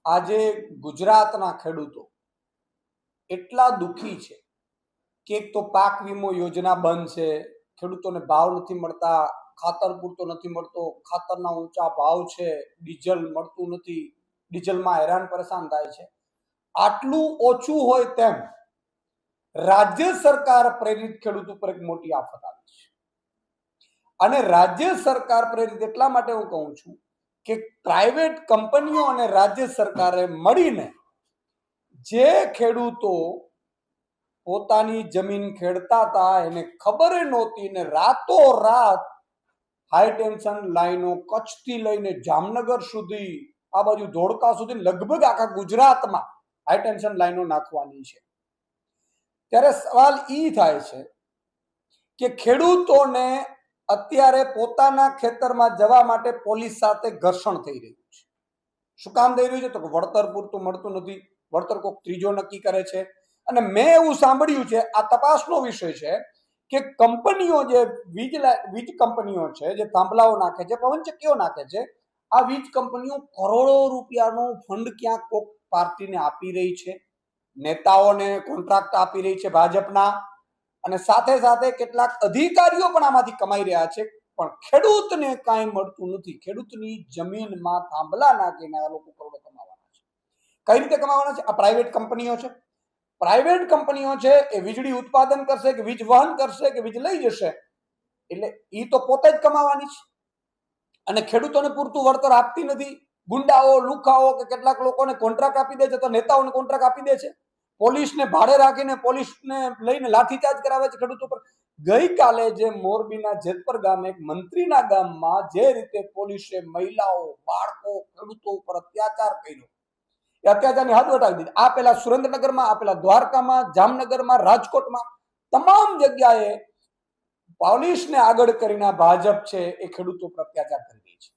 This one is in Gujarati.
આજે ગુજરાતના ખેડૂતો એટલા દુઃખી છે કે એક તો પાક વીમો યોજના બંધ છે, ખેડૂતોને ભાવ નથી મળતા, ખાતર પૂરતો નથી મળતો, ખાતરના ઊંચા ભાવ છે, ડીઝલ મળતું નથી, ડીઝલમાં હેરાન પરેશાન થાય છે. આટલું ઓછું હોય તેમ રાજ્ય સરકાર પ્રેરિત ખેડૂત ઉપર એક મોટી આફત આવી છે. અને રાજ્ય સરકાર પ્રેરિત એટલા માટે હું કહું છું કે પ્રાઇવેટ કંપનીઓ અને રાજ્ય સરકારે મળીને જે ખેડૂતો પોતાની જમીન ખેડતા હતા એને ખબર નહોતી ને રાતોરાત હાઈ ટેન્શન લાઈનો કચ્છથી લઈને જામનગર સુધી, આ બાજુ ધોળકા સુધી, લગભગ આખા ગુજરાતમાં હાઈ ટેન્શન લાઈનો નાખવાની છે. ત્યારે સવાલ ઈ થાય છે કે ખેડૂતોને અત્યારે પોતાના ખેતરમાં જવા માટે પોલીસ સાથે ઘર્ષણ થઈ રહ્યું છે. શું કામ થઈ રહ્યું છે? તો કે વળતર પૂરતું મળતું નથી, વળતર કોઈક ત્રીજો નક્કી કરે છે. અને મેં એવું સાંભળ્યું છે, આ તપાસનો વિષય છે, કે કંપનીઓ જે વીજ કંપનીઓ છે, જે થાંભલાઓ નાખે છે, પવનચક્કીઓ નાખે છે, આ વીજ કંપનીઓ કરોડો રૂપિયાનો ફંડ ક્યાંક કોઈક પાર્ટીને આપી રહી છે, નેતાઓને કોન્ટ્રાક્ટ આપી રહી છે ભાજપના, અને સાથે સાથે કેટલાક અધિકારીઓ પણ આમાંથી કમાઈ રહ્યા છે. પણ ખેડૂતને કાંઈ મળતું નથી. ખેડૂતની જમીનમાં થાંભલા નાખીને આ લોકો કરોડો કમાવાના છે. કઈ રીતે કમાવાના છે? આ પ્રાઇવેટ કંપનીઓ છે. પ્રાઇવેટ કંપનીઓ છે એ વીજળી ઉત્પાદન કરશે કે વીજ વહન કરશે કે વીજ લઈ જશે, એટલે એ તો પોતે જ કમાવાની છે. અને ખેડૂતોને પૂરતું વળતર આપતી નથી. ગુંડાઓ, લુખાઓ કે કેટલાક લોકોને કોન્ટ્રાક્ટ આપી દે છે, તો નેતાઓને કોન્ટ્રાક્ટ આપી દે છે. પોલીસને ભાડે રાખીને પોલીસને લઈને લાઠીચાર્જ કરાવે છે ખેડૂતો પર. ગઈકાલે જે મોરબીના જેતપર ગામે એક મંત્રીના ગામમાં જે રીતે પોલીસે મહિલાઓ, બાળકો, ખેડૂતો ઉપર અત્યાચાર કર્યો, એ અત્યાચારની હદ વટાવી દીધી. આ પેલા સુરેન્દ્રનગરમાં, આ પેલા દ્વારકામાં, જામનગરમાં, રાજકોટમાં, તમામ જગ્યાએ પોલીસને આગળ કરીને ભાજપ છે એ ખેડૂતો પર અત્યાચાર કરી રહી છે.